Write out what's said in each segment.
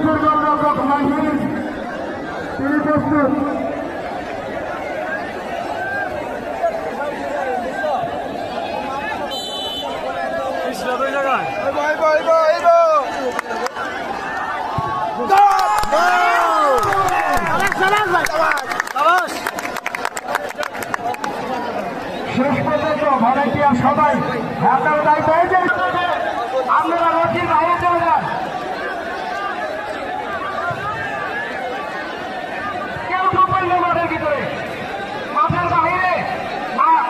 দেশের গোলরক্ষক মাহিন তিনি প্রস্তুত। শেষ পর্যন্ত ভলান্টিয়ার সবাই আপনারা দায়িত্ব হয়েছে, আপনারা রশির বাইরে চলে যান। কেউ ঢুকবেন না মাঠের ভিতরে, মাঠের বাইরে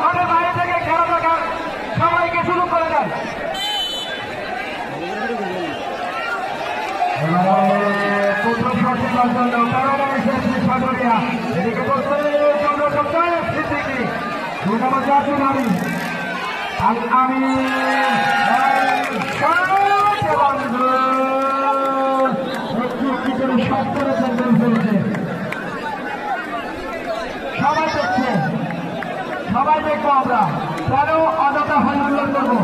মাঠের বাইরে থেকে খেলা দেখার সবাইকে শুরু করে দেন। আমি সব করেছেন ফেলেছে, সবাই দেখছে, সবাই দেখবো আমরা কেন অযথা হল্লা করবো,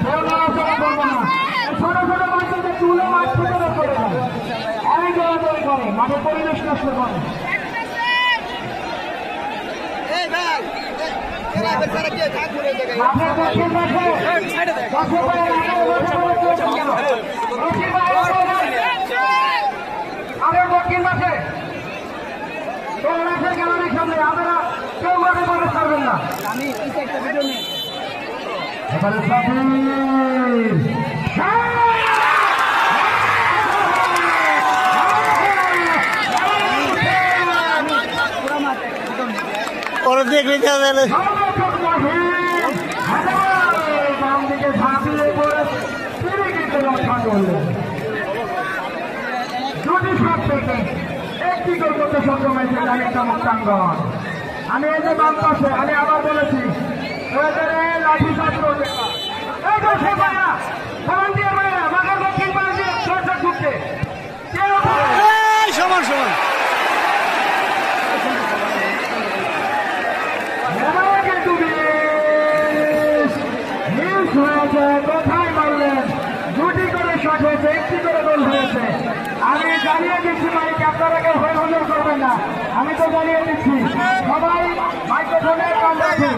কেউ নড়াচড়া করবো না। ছোট ছোট বাচ্চাদের চুলে মাঠ থেকে বের করে দেয়, অনেক দৌড়াদৌড়ি করে, মাঠের পরিবেশ নষ্ট করে। দক্ষিণ পাশে গ্যালারির সামনে আপনারা কেউ মাঠে প্রবেশ করবেন না। এবারে ওরা দেখলে যাবে না। বাম দিকে ঝাঁপিয়ে পড়ে রক্ষা করলেন। দুটি শট থেকে একটি গোল করতে সক্ষম হয়েছে জানিকা মুক্তাঙ্গন। আমি এই যে বাম পাশে আমি আবার বলেছি লাঠি চার্জ করবে সমান সমান কোথায় মারলেন? দুটি করে শট হয়েছে, একটি করে গোল হয়েছে। আমি জানিয়ে দিচ্ছি মাইক, আপনারা কেউ হয়ে হুজুর করবেন না। আমি তো জানিয়ে দিচ্ছি, সবাই মাইক্রোফোনের কান রাখুন।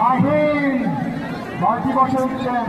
মাহিন বলটি বসে উঠছেন।